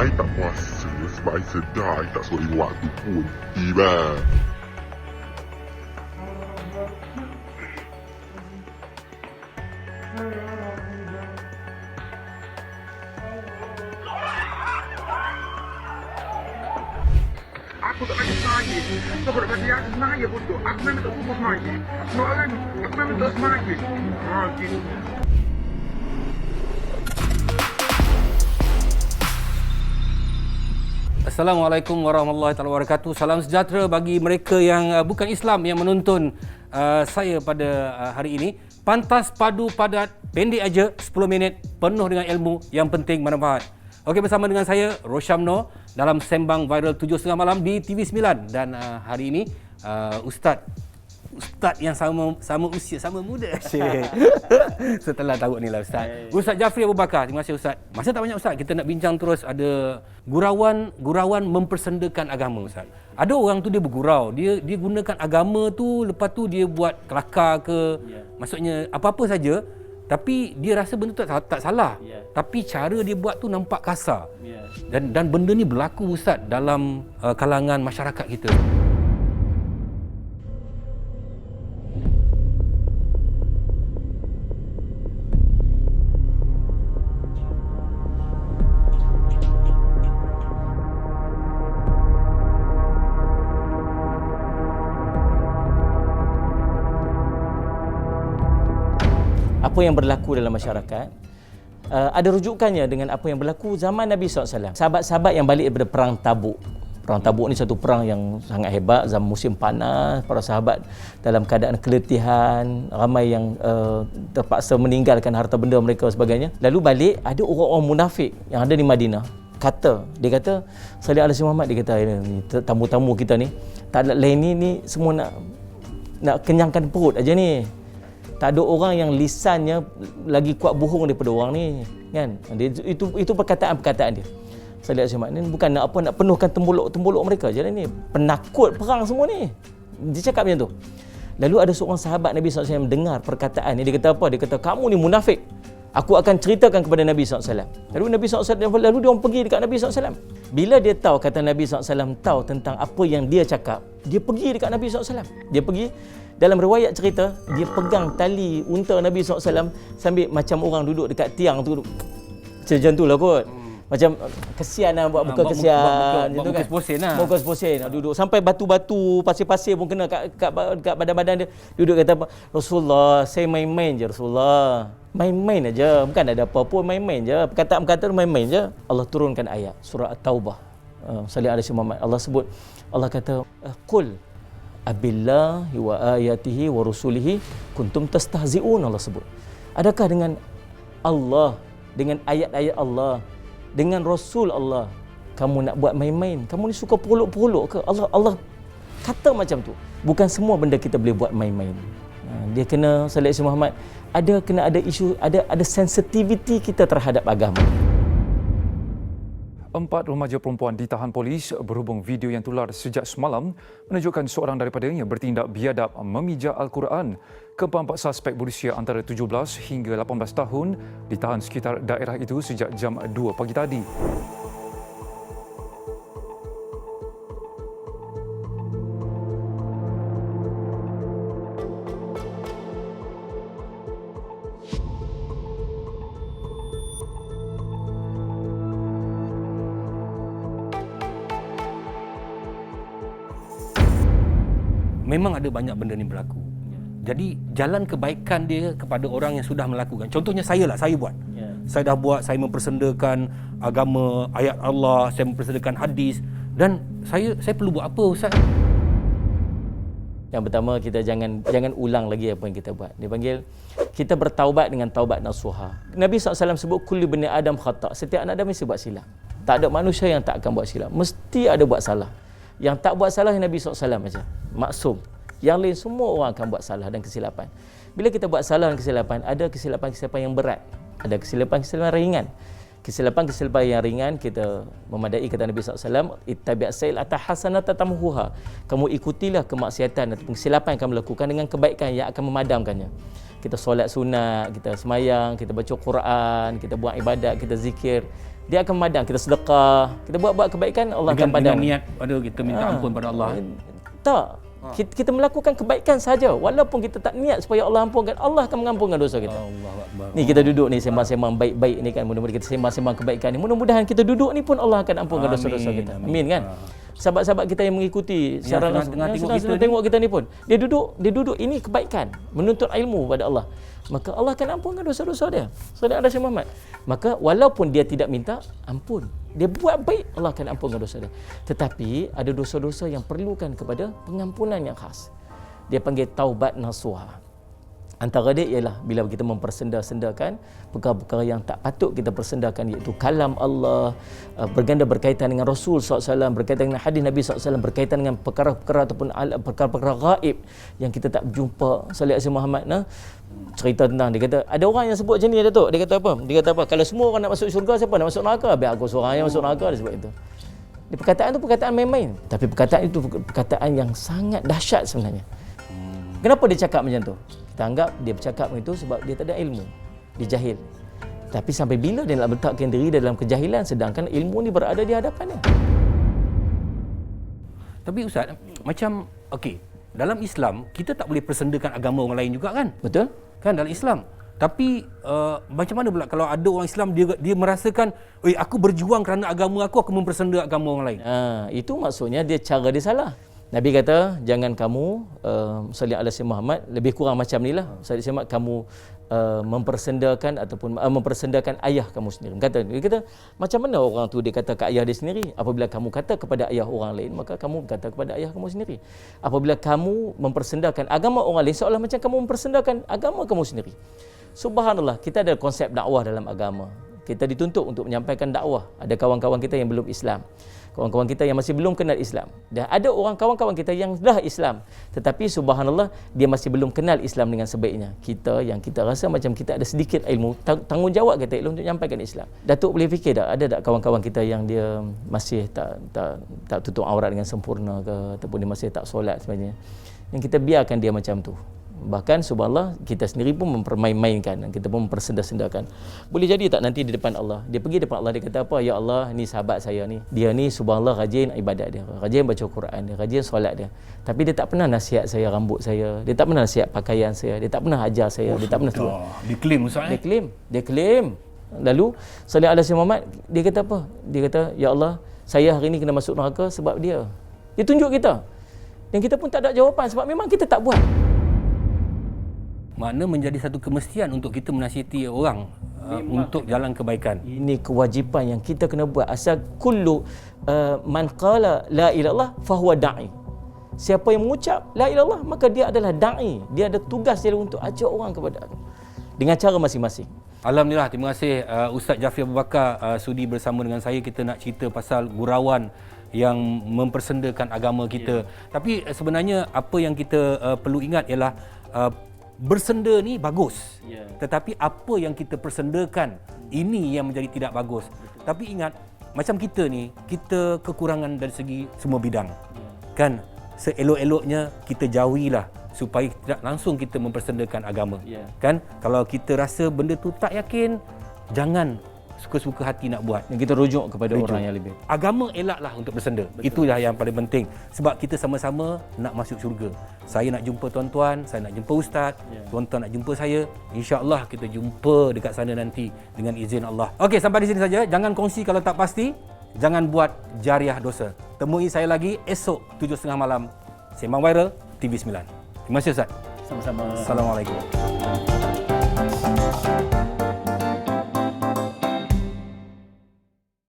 I tak puasa sebab I sedar I tak suri waktu pun. Tiba. Aku tak lagi semaya. Kau tak kata aku semaya bodoh. Aku memang tak suka semaya. Soalan ni, aku memang tak semaya. Gitu. Assalamualaikum warahmatullahi wabarakatuh. Salam sejahtera bagi mereka yang bukan Islam yang menonton saya pada hari ini. Pantas, padu, padat, pendek aja 10 minit penuh dengan ilmu yang penting manfaat. Okey, bersama dengan saya Roshamno dalam Sembang Viral 7.30 malam di TV9 dan hari ini Ustaz yang sama usia, sama muda. Setelah tahu ni lah Ustaz. Ustaz Jafri Abu Bakar. Terima kasih Ustaz. Masa tak banyak Ustaz, kita nak bincang terus. Ada gurauan mempersendakan agama Ustaz. Ada orang tu dia bergurau, dia gunakan agama tu, lepas tu dia buat kelakar ke, maksudnya apa-apa saja, tapi dia rasa benda tu tak salah. Tapi cara dia buat tu nampak kasar. Dan benda ni berlaku Ustaz dalam kalangan masyarakat kita. Apa yang berlaku dalam masyarakat ada rujukannya dengan apa yang berlaku zaman Nabi SAW. Sahabat-sahabat yang balik daripada Perang Tabuk. Perang Tabuk ni satu perang yang sangat hebat, zaman musim panas, para sahabat dalam keadaan keletihan, ramai yang terpaksa meninggalkan harta benda mereka dan sebagainya. Lalu balik, ada orang-orang munafik yang ada di Madinah. Dia kata, Salih Alaihi Muhammad, dia kata, ni tamu-tamu kita ni, tak ada lain ni semua nak kenyangkan perut aja ni. Tak ada orang yang lisannya lagi kuat bohong daripada orang ni, kan? Itu perkataan-perkataan dia. Salih Alaihi Muhammad ni bukan nak penuhkan tembuluk mereka je ni. Penakut perang semua ni. Dia cakap macam tu. Lalu ada seorang sahabat Nabi SAW dengar perkataan ni. Dia kata apa? Dia kata, kamu ni munafik. Aku akan ceritakan kepada Nabi SAW. Lalu Nabi SAW, lalu dia orang pergi dekat Nabi SAW. Bila dia tahu, kata Nabi SAW tahu tentang apa yang dia cakap, dia pergi dekat Nabi SAW. Dia pergi, dalam riwayat cerita, dia pegang tali unta Nabi SAW sambil macam orang duduk dekat tiang tu. Macam tu lah kot. Macam kesian lah, buat muka kesian. Buat muka seposen lah. Muka seposen. Duduk sampai batu-batu, pasir-pasir pun kena kat badan-badan dia. Duduk kata apa? Rasulullah, saya main-main je Rasulullah. Main-main aja. Bukan ada apa-apa, main-main je. Perkataan-perkataan main-main je. Allah turunkan ayat surah At-Taubah. Salih Alaihi Muhammad. Allah sebut, Allah kata, Qul abillahi wa ayatihi wa rusulihi kuntum tastahzi'un. Allah sebut. Adakah dengan Allah, dengan ayat-ayat Allah, dengan Rasul Allah, kamu nak buat main-main? Kamu ni suka perolok-perolok ke? Allah kata macam tu. Bukan semua benda kita boleh buat main-main. Dia kena, Salih Alaihi Muhammad, kena ada isu, ada sensitiviti kita terhadap agama. 4 remaja perempuan ditahan polis berhubung video yang tular sejak semalam menunjukkan seorang daripadanya bertindak biadab memijak Al-Quran. Keempat suspek berusia antara 17 hingga 18 tahun ditahan sekitar daerah itu sejak jam 2 pagi tadi. Memang ada banyak benda ni berlaku. Jadi jalan kebaikan dia kepada orang yang sudah melakukan. Contohnya saya buat. Saya dah buat, saya mempersendakan agama, ayat Allah, saya mempersendakan hadis, dan saya perlu buat apa Ustaz? Yang pertama, kita jangan ulang lagi apa yang kita buat. Dia panggil kita bertaubat dengan taubat nasuha. Nabi SAW sebut kullu bani Adam khata'. Setiap anak Adam mesti buat silap. Tak ada manusia yang tak akan buat silap. Mesti ada buat salah. Yang tak buat salah Nabi SAW aja. Maksum. Yang lain semua orang akan buat salah dan kesilapan. Bila kita buat salah dan kesilapan, ada kesilapan-kesilapan yang berat, ada kesilapan-kesilapan ringan. Kesilapan-kesilapan yang ringan kita memadai kata Nabi SAW, ittabi' as-sayyi'ata hasanatan tamhuha. Kamu ikutilah kemaksiatan ataupun kesilapan yang kamu lakukan dengan kebaikan yang akan memadamkannya. Kita solat sunat, kita semayang, kita baca Quran, kita buat ibadat, kita zikir. Dia akan memandang kita sedekah, kita buat kebaikan, Allah akan pandang. Dengan niat pada kita minta ampun pada Allah. Tak. Kita melakukan kebaikan saja walaupun kita tak niat supaya Allah ampunkan, Allah akan mengampunkan dosa kita. Allahuakbar. Ni kita duduk ni sembang-sembang baik-baik ni kan, mudah-mudahan kita sembang-sembang kebaikan ni, mudah-mudahan kita duduk ni pun Allah akan ampunkan dosa-dosa kita. Amin kan? Sahabat-sahabat kita yang mengikuti secara tengah tengok kita ni pun, dia duduk ini kebaikan, menuntut ilmu pada Allah, maka Allah akan ampunkan dosa-dosa dia. Saudara Syekh Muhammad, maka walaupun dia tidak minta ampun, dia buat baik, Allah akan ampunkan dosa dia. Tetapi ada dosa-dosa yang perlukan kepada pengampunan yang khas. Dia panggil taubat nasuha. Antara dia ialah bila kita mempersenda-sendakan perkara-perkara yang tak patut kita persendakan, iaitu kalam Allah, berganda berkaitan dengan Rasul SAW, berkaitan dengan hadis Nabi SAW, berkaitan dengan perkara-perkara ataupun perkara-perkara gaib yang kita tak jumpa. Salih Asyik Muhammad cerita tentang, dia kata ada orang yang sebut macam ni, Datuk. Dia kata apa? Kalau semua orang nak masuk syurga, siapa nak masuk neraka? Biar aku seorang yang masuk neraka, dia sebut itu. Dia perkataan tu perkataan main-main, tapi perkataan itu perkataan yang sangat dahsyat sebenarnya. Kenapa dia cakap macam tu? Kita anggap dia bercakap begitu sebab dia tak ada ilmu, dia jahil. Tapi sampai bila dia nak letakkan diri dalam kejahilan sedangkan ilmu ni berada di hadapannya? Tapi Ustaz, macam okey, dalam Islam kita tak boleh persendakan agama orang lain juga kan? Betul? Kan dalam Islam. Tapi macam mana pula kalau ada orang Islam dia merasakan, aku berjuang kerana agama aku mempersenda agama orang lain. Itu maksudnya cara dia salah. Nabi kata, jangan kamu salli ala Sayyidina Muhammad, lebih kurang macam ni lah. Salli Muhammad, kamu mempersendakan ataupun mempersendakan ayah kamu sendiri. Dia kata, macam mana orang tu dia kata ke ayah dia sendiri? Apabila kamu kata kepada ayah orang lain, maka kamu kata kepada ayah kamu sendiri. Apabila kamu mempersendakan agama orang lain, seolah macam kamu mempersendakan agama kamu sendiri. Subhanallah, kita ada konsep dakwah dalam agama. Kita dituntut untuk menyampaikan dakwah. Ada kawan-kawan kita yang belum Islam, kawan-kawan kita yang masih belum kenal Islam, dan ada orang kawan-kawan kita yang dah Islam, tetapi subhanallah dia masih belum kenal Islam dengan sebaiknya. Kita yang kita rasa macam kita ada sedikit ilmu, tanggungjawab kita untuk menyampaikan Islam. Datuk boleh fikir tak, ada tak kawan-kawan kita yang dia masih tak tutup aurat dengan sempurna ke, ataupun dia masih tak solat sebenarnya, yang kita biarkan dia macam tu. Bahkan subhanallah kita sendiri pun mempermain-mainkan, kita pun mempersenda-sendakan. Boleh jadi tak nanti di depan Allah, dia pergi depan Allah, dia kata apa? Ya Allah, ni sahabat saya ni, dia ni subhanallah rajin ibadat dia, rajin baca Quran dia, rajin solat dia, tapi dia tak pernah nasihat saya rambut saya, dia tak pernah nasihat pakaian saya, dia tak pernah ajar saya, dia tak pernah tu. Dia claim Ustaz. Dia claim. Lalu salih ala Sayyidina Muhammad, dia kata apa? Dia kata, ya Allah, saya hari ni kena masuk neraka sebab dia. Dia tunjuk kita. Dan kita pun tak ada jawapan sebab memang kita tak buat. Makna menjadi satu kemestian untuk kita menasihati orang untuk jalan kebaikan. Ini kewajipan yang kita kena buat. Asal kullu man qala la ilallah fahuwa da'i. Siapa yang mengucap la ilallah, maka dia adalah da'i. Dia ada tugas dia untuk ajak orang kepada agama dengan cara masing-masing. Alhamdulillah, terima kasih Ustaz Jafri Abu Bakar sudi bersama dengan saya. Kita nak cerita pasal gurauan yang mempersendakan agama kita. Tapi sebenarnya apa yang kita perlu ingat ialah bersenda ni bagus, tetapi apa yang kita persendakan ini yang menjadi tidak bagus. Tapi ingat, macam kita ni, kita kekurangan dari segi semua bidang, kan? Seelok-eloknya kita jauhilah supaya tidak langsung kita mempersendakan agama, kan? Kalau kita rasa benda tu tak yakin, jangan suka-suka hati nak buat. Dan kita rujuk kepada orang yang lebih. Agama elaklah untuk bersenda. Itulah yang paling penting. Sebab kita sama-sama nak masuk syurga. Saya nak jumpa tuan-tuan, saya nak jumpa ustaz, tuan-tuan nak jumpa saya. InsyaAllah kita jumpa dekat sana nanti dengan izin Allah. Okey, sampai di sini saja. Jangan kongsi kalau tak pasti. Jangan buat jariah dosa. Temui saya lagi esok 7.30 malam. Sembang Viral TV 9. Terima kasih Ustaz. Sama-sama. Assalamualaikum.